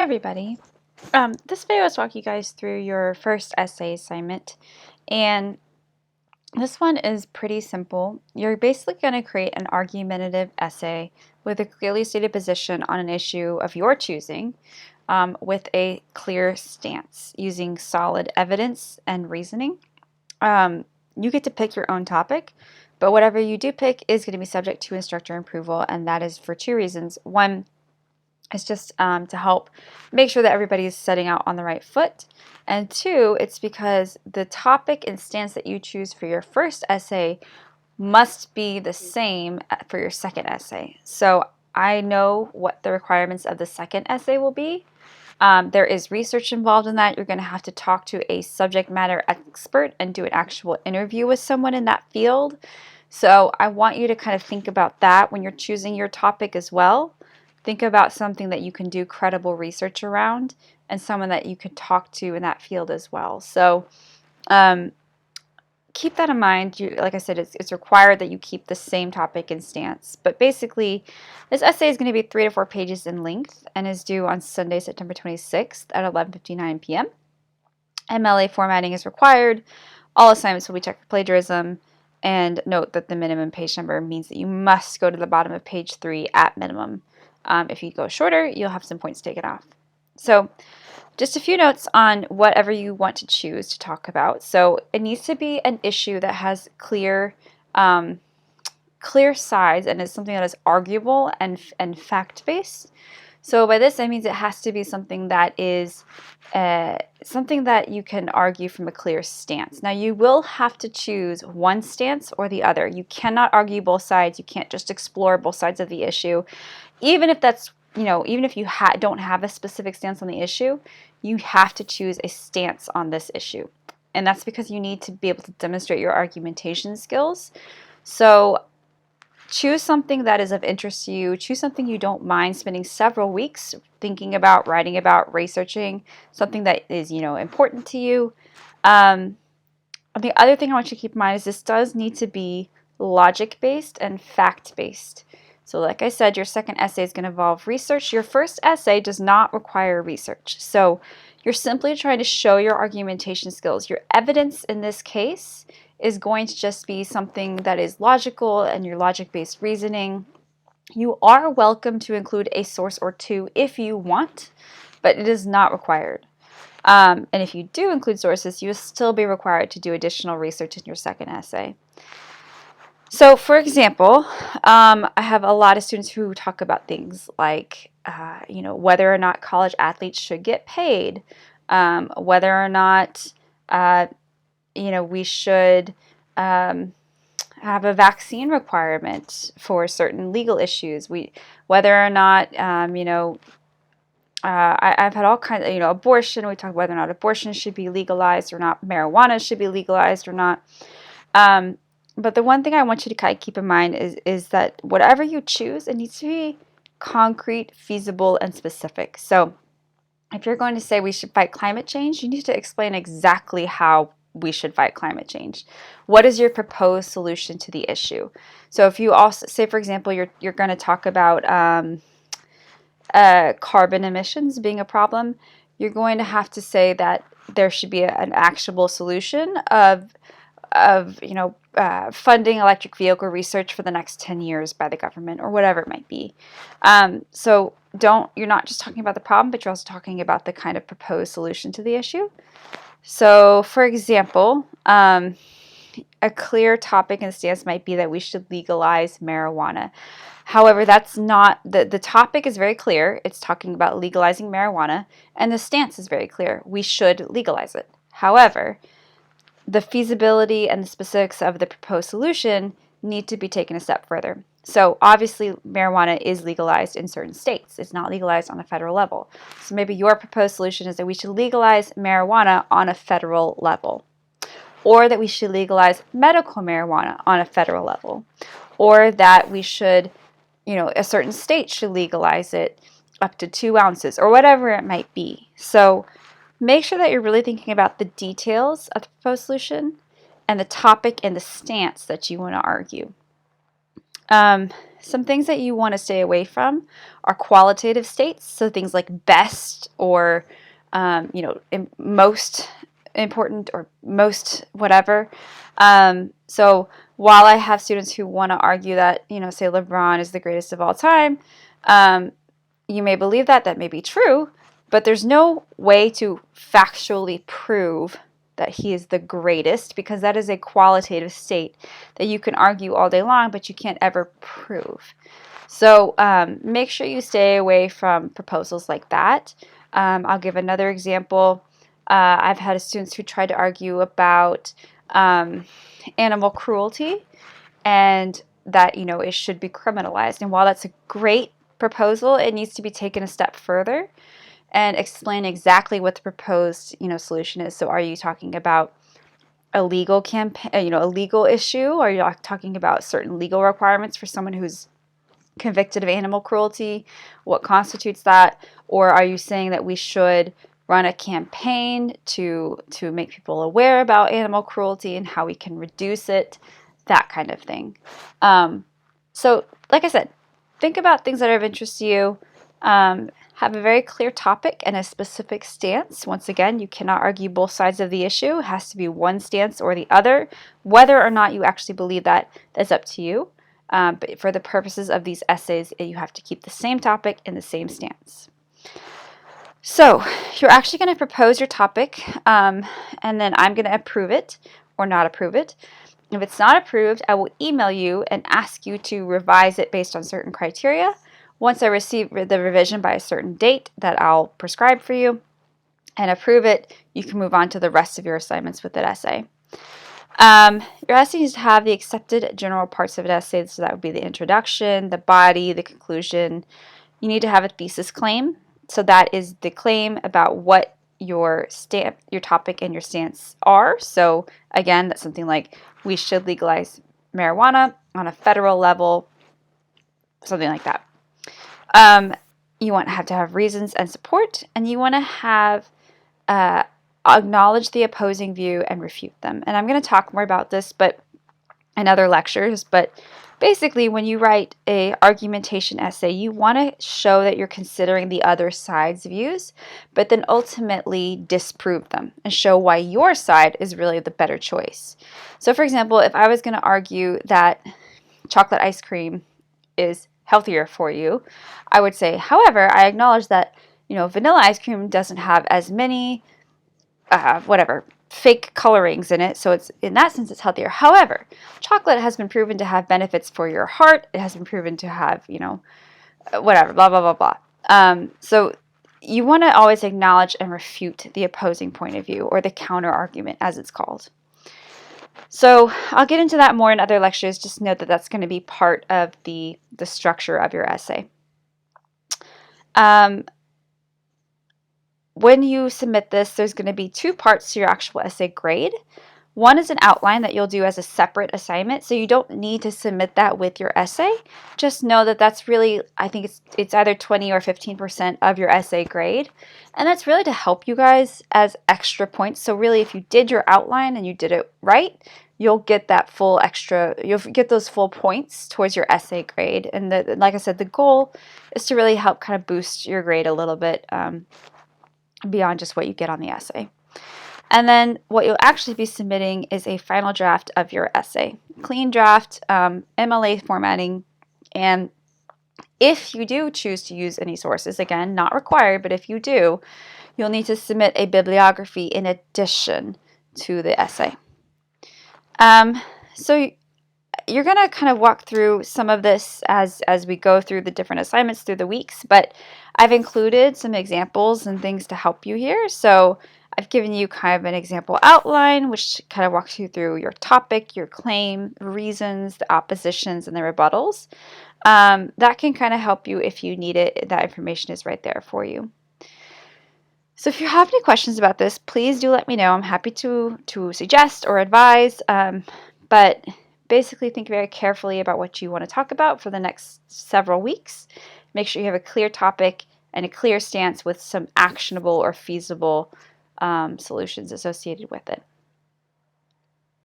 Everybody. This video is walking you guys through your first essay assignment, and this one is pretty simple. You're basically going to create an argumentative essay with a clearly stated position on an issue of your choosing, with a clear stance using solid evidence and reasoning. You get to pick your own topic, but whatever you do pick is going to be subject to instructor approval, and that is for two reasons. One, it's just to help make sure that everybody is setting out on the right foot. And two, it's because the topic and stance that you choose for your first essay must be the same for your second essay. So I know what the requirements of the second essay will be. There is research involved in that. You're going to have to talk to a subject matter expert and do an actual interview with someone in that field. So I want you to kind of think about that when you're choosing your topic as well. Think about something that you can do credible research around and someone that you could talk to in that field as well. So keep that in mind. Like I said, it's required that you keep the same topic and stance. But basically, this essay is going to be 3 to 4 pages in length and is due on Sunday, September 26th at 11:59 p.m. MLA formatting is required. All assignments will be checked for plagiarism. And note that the minimum page number means that you must go to the bottom of page 3 at minimum. If you go shorter, you'll have some points taken off. So just a few notes on whatever you want to choose to talk about. So it needs to be an issue that has clear sides and is something that is arguable and fact-based. So by this, I mean it has to be something that is something that you can argue from a clear stance. Now, you will have to choose one stance or the other. You cannot argue both sides. You can't just explore both sides of the issue. Even if that's, even if you don't have a specific stance on the issue, you have to choose a stance on this issue. And that's because you need to be able to demonstrate your argumentation skills. So choose something that is of interest to you. Choose something you don't mind spending several weeks thinking about, writing about, researching, something that is, important to you. The other thing I want you to keep in mind is this does need to be logic-based and fact-based. So like I said, your second essay is going to involve research. Your first essay does not require research. So you're simply trying to show your argumentation skills. Your evidence in this case is going to just be something that is logical and your logic-based reasoning. You are welcome to include a source or two if you want, but it is not required. And if you do include sources, you will still be required to do additional research in your second essay. So, for example, I have a lot of students who talk about things like, whether or not college athletes should get paid, whether or not, we should have a vaccine requirement for certain legal issues. Whether or not, I've had all kinds of, abortion. We talk whether or not abortion should be legalized or not, marijuana should be legalized or not. But the one thing I want you to kind of keep in mind is that whatever you choose, it needs to be concrete, feasible, and specific. So if you're going to say we should fight climate change, you need to explain exactly how we should fight climate change. What is your proposed solution to the issue? So if you also say, for example, you're going to talk about carbon emissions being a problem, you're going to have to say that there should be an actionable solution of funding electric vehicle research for the next 10 years by the government or whatever it might be. So you're not just talking about the problem, but you're also talking about the kind of proposed solution to the issue. So, for example, a clear topic and stance might be that we should legalize marijuana. However, that's not, the topic is very clear. It's talking about legalizing marijuana, and the stance is very clear. We should legalize it. However, the feasibility and the specifics of the proposed solution need to be taken a step further. So obviously marijuana is legalized in certain states. It's not legalized on a federal level. So maybe your proposed solution is that we should legalize marijuana on a federal level, or that we should legalize medical marijuana on a federal level, or that we should, a certain state should legalize it up to 2 ounces, or whatever it might be. So make sure that you're really thinking about the details of the proposed solution and the topic and the stance that you want to argue. some things that you want to stay away from are qualitative states, so things like best or most important or most whatever. So while I have students who want to argue that, say LeBron is the greatest of all time, you may believe that may be true, but there's no way to factually prove that he is the greatest, because that is a qualitative state that you can argue all day long, but you can't ever prove. So make sure you stay away from proposals like that. I'll give another example. I've had students who tried to argue about animal cruelty and that, it should be criminalized. And while that's a great proposal, it needs to be taken a step further and explain exactly what the proposed, solution is. So are you talking about a legal campaign, a legal issue? Are you talking about certain legal requirements for someone who's convicted of animal cruelty? What constitutes that? Or are you saying that we should run a campaign to make people aware about animal cruelty and how we can reduce it? That kind of thing. So like I said, think about things that are of interest to you. Have a very clear topic and a specific stance. Once again, you cannot argue both sides of the issue. It has to be one stance or the other. Whether or not you actually believe that, that's up to you. But for the purposes of these essays, you have to keep the same topic and the same stance. So you're actually going to propose your topic, and then I'm going to approve it or not approve it. If it's not approved, I will email you and ask you to revise it based on certain criteria. Once I receive the revision by a certain date that I'll prescribe for you and approve it, you can move on to the rest of your assignments with that essay. Your essay needs to have the accepted general parts of an essay, so that would be the introduction, the body, the conclusion. You need to have a thesis claim, so that is the claim about what your topic and your stance are. So again, that's something like, we should legalize marijuana on a federal level, something like that. You want to have reasons and support, and you want to have acknowledge the opposing view and refute them. And I'm going to talk more about this in other lectures, but basically when you write a argumentation essay, you want to show that you're considering the other side's views, but then ultimately disprove them and show why your side is really the better choice. So for example, if I was going to argue that chocolate ice cream is healthier for you, I would say, however, I acknowledge that, vanilla ice cream doesn't have as many fake colorings in it, so it's, in that sense, it's healthier. However, chocolate has been proven to have benefits for your heart. It has been proven to have, blah, blah, blah, blah. So you want to always acknowledge and refute the opposing point of view, or the counter argument, as it's called. So I'll get into that more in other lectures. Just note that that's going to be part of the structure of your essay. When you submit this, there's going to be two parts to your actual essay grade. One is an outline that you'll do as a separate assignment, so you don't need to submit that with your essay. Just know that that's really, I think it's either 20 or 15% of your essay grade, and that's really to help you guys as extra points. So really, if you did your outline and you did it right, you'll get that you'll get those full points towards your essay grade. And like I said, the goal is to really help kind of boost your grade a little bit beyond just what you get on the essay. And then what you'll actually be submitting is a final draft of your essay. Clean draft, MLA formatting, and if you do choose to use any sources, again, not required, but if you do, you'll need to submit a bibliography in addition to the essay. So you're going to kind of walk through some of this as we go through the different assignments through the weeks, but I've included some examples and things to help you here. So I've given you kind of an example outline, which kind of walks you through your topic, your claim, reasons, the oppositions, and the rebuttals. That can kind of help you if you need it. That information is right there for you. So if you have any questions about this, please do let me know. I'm happy to suggest or advise, but basically think very carefully about what you want to talk about for the next several weeks. Make sure you have a clear topic and a clear stance with some actionable or feasible solutions associated with it.